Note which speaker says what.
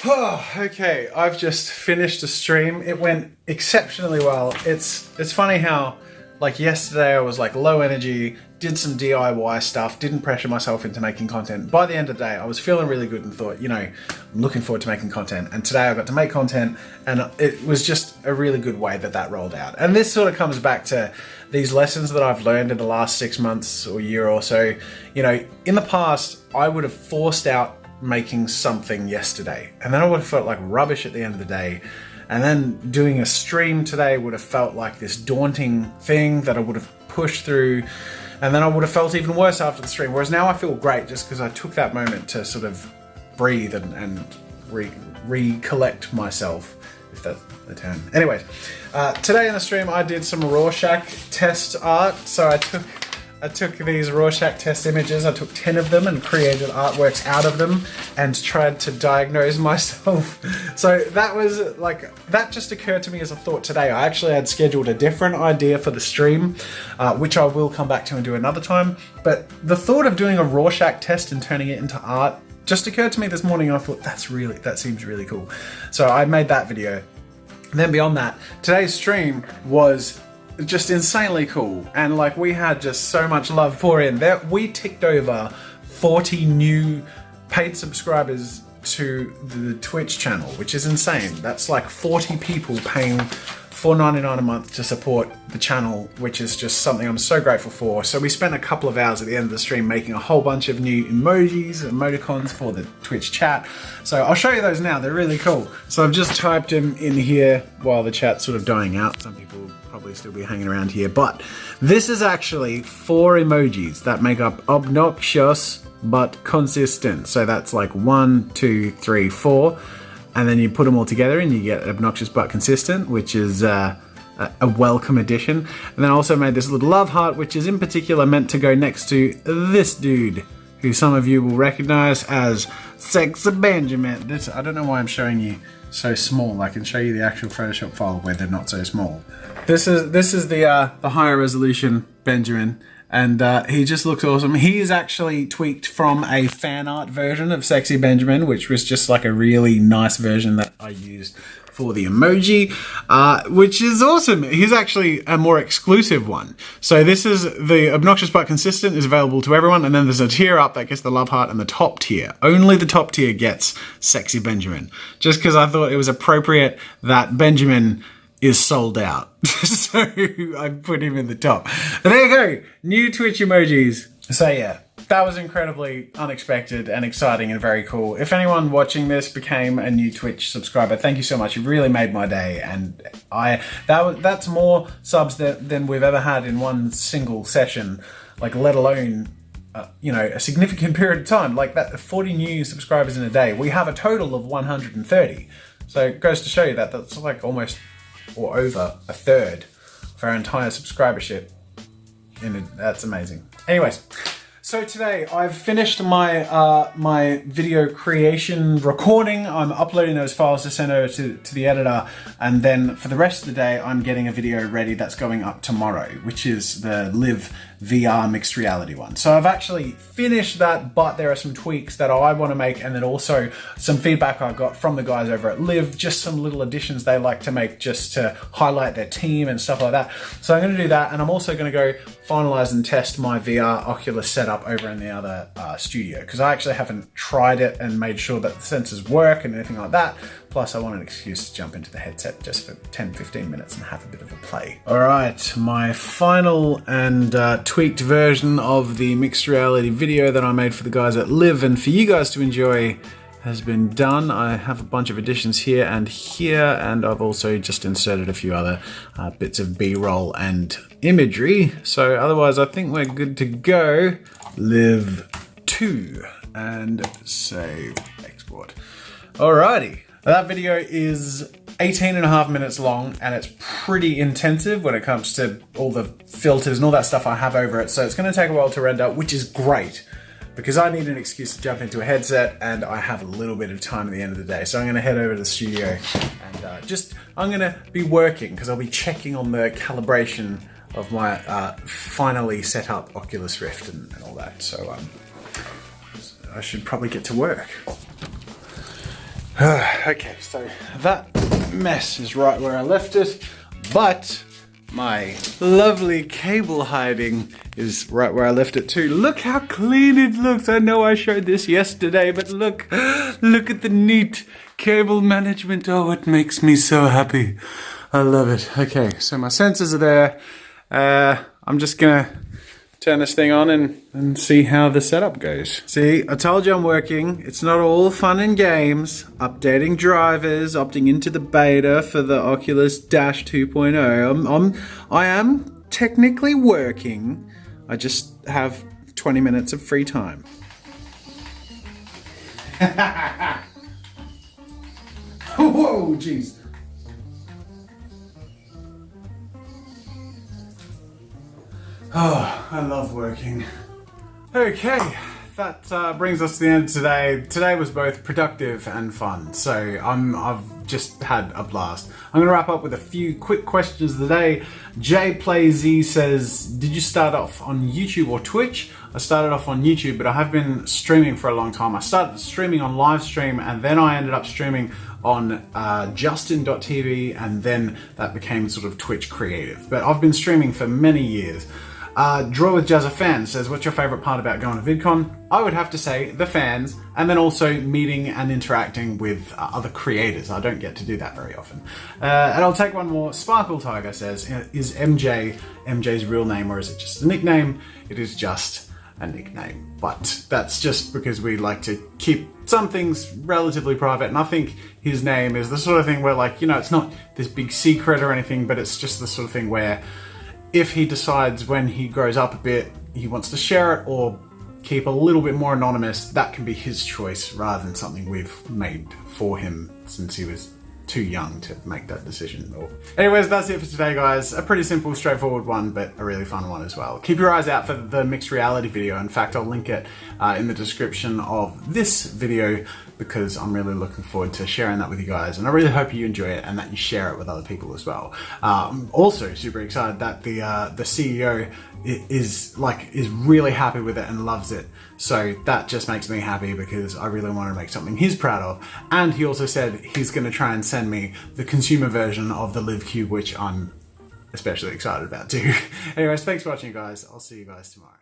Speaker 1: Oh, okay, I've just finished a stream. It went exceptionally well. It's funny how, like, yesterday I was like low energy, did some DIY stuff, didn't pressure myself into making content. By the end of the day, I was feeling really good and thought, you know, I'm looking forward to making content. And today I got to make content, and it was just a really good way that rolled out. And this sort of comes back to these lessons that I've learned in the last 6 months or year or so. You know, in the past, I would have forced out making something yesterday, and then I would have felt like rubbish at the end of the day. And then doing a stream today would have felt like this daunting thing that I would have pushed through, and then I would have felt even worse after the stream. Whereas now I feel great just because I took that moment to sort of breathe and recollect myself, if that's the term. Anyways, today in the stream I did some Rorschach test art. So I took these Rorschach test images, I took 10 of them and created artworks out of them and tried to diagnose myself. So that was like, that just occurred to me as a thought today. I actually had scheduled a different idea for the stream, which I will come back to and do another time. But the thought of doing a Rorschach test and turning it into art just occurred to me this morning, and I thought that seems really cool. So I made that video. And then beyond that, today's stream was just insanely cool, and like we had just so much love pour in there. We ticked over 40 new paid subscribers to the Twitch channel, which is insane. That's like 40 people paying $4.99 a month to support the channel, which is just something I'm so grateful for. So we spent a couple of hours at the end of the stream making a whole bunch of new emojis, emoticons for the Twitch chat. So I'll show you those now, they're really cool. So I've just typed them in here while the chat's sort of dying out. Some people will probably still be hanging around here, but this is actually 4 emojis that make up obnoxious but consistent. So that's like 1, 2, 3, 4. And then you put them all together and you get obnoxious but consistent, which is a welcome addition. And then I also made this little love heart, which is in particular meant to go next to this dude, who some of you will recognize as Sexy Benjamin. I don't know why I'm showing you so small. I can show you the actual Photoshop file where they're not so small. This is the higher resolution Benjamin. And he just looks awesome. He is actually tweaked from a fan art version of Sexy Benjamin, which was just like a really nice version that I used for the emoji, which is awesome. He's actually a more exclusive one. So this is the obnoxious but consistent is available to everyone, and then there's a tier up that gets the love heart, and the top tier, only the top tier gets Sexy Benjamin. Just because I thought it was appropriate that Benjamin is sold out. So I put him in the top. But there you go, new Twitch emojis. So yeah, that was incredibly unexpected and exciting and very cool. If anyone watching this became a new Twitch subscriber, thank you so much. You've really made my day, and that's more subs than we've ever had in one single session, like let alone you know, a significant period of time. Like that, 40 new subscribers in a day. We have a total of 130. So it goes to show you that that's like almost or over a third of our entire subscribership. That's amazing. Anyways, so today I've finished my my video creation recording. I'm uploading those files to send over to the editor, and then for the rest of the day I'm getting a video ready that's going up tomorrow, which is the Live VR mixed reality one. So I've actually finished that, but there are some tweaks that I want to make, and then also some feedback I got from the guys over at Live, just some little additions they like to make just to highlight their team and stuff like that. So I'm going to do that, and I'm also going to go finalize and test my VR Oculus setup over in the other studio, because I actually haven't tried it and made sure that the sensors work and anything like that. Plus I want an excuse to jump into the headset just for 10-15 minutes and have a bit of a play. All right, my final and tweaked version of the mixed reality video that I made for the guys at Live and for you guys to enjoy has been done. I have a bunch of additions here, and I've also just inserted a few other bits of B-roll and imagery. So otherwise I think we're good to go. Live 2 and save, export. Alrighty. That video is 18.5 minutes long, and it's pretty intensive when it comes to all the filters and all that stuff I have over it. So it's going to take a while to render, which is great because I need an excuse to jump into a headset, and I have a little bit of time at the end of the day. So I'm going to head over to the studio and I'm going to be working because I'll be checking on the calibration of my finally set up Oculus Rift and all that. So I should probably get to work. Okay, so that mess is right where I left it, but my lovely cable hiding is right where I left it too. Look how clean it looks. I know I showed this yesterday, but look at the neat cable management. Oh, it makes me so happy. I love it. Okay, so my sensors are there. I'm just gonna turn this thing on and see how the setup goes. See, I told you I'm working. It's not all fun and games. Updating drivers, opting into the beta for the Oculus Dash 2.0. I am technically working. I just have 20 minutes of free time. Whoa, jeez. Oh, I love working. Okay, that brings us to the end of today. Today was both productive and fun, so I've just had a blast. I'm going to wrap up with a few quick questions of the day. JPlayZ says, did you start off on YouTube or Twitch? I started off on YouTube, but I have been streaming for a long time. I started streaming on live stream, and then I ended up streaming on Justin.tv, and then that became sort of Twitch creative. But I've been streaming for many years. Draw with Jazza fan says, what's your favorite part about going to VidCon? I would have to say the fans, and then also meeting and interacting with other creators. I don't get to do that very often. And I'll take one more. Sparkle Tiger says, is MJ's real name, or is it just a nickname? It is just a nickname, but that's just because we like to keep some things relatively private, and I think his name is the sort of thing where, like, you know, it's not this big secret or anything, but it's just the sort of thing where if he decides when he grows up a bit, he wants to share it or keep a little bit more anonymous, that can be his choice rather than something we've made for him since he was too young to make that decision. Anyways, that's it for today, guys. A pretty simple, straightforward one, but a really fun one as well. Keep your eyes out for the mixed reality video. In fact, I'll link it in the description of this video because I'm really looking forward to sharing that with you guys, and I really hope you enjoy it and that you share it with other people as well. I'm also super excited that the CEO is really happy with it and loves it. So that just makes me happy because I really want to make something he's proud of. And he also said he's going to try and send me the consumer version of the Live Cube, which I'm especially excited about too. Anyways, thanks for watching, guys. I'll see you guys tomorrow.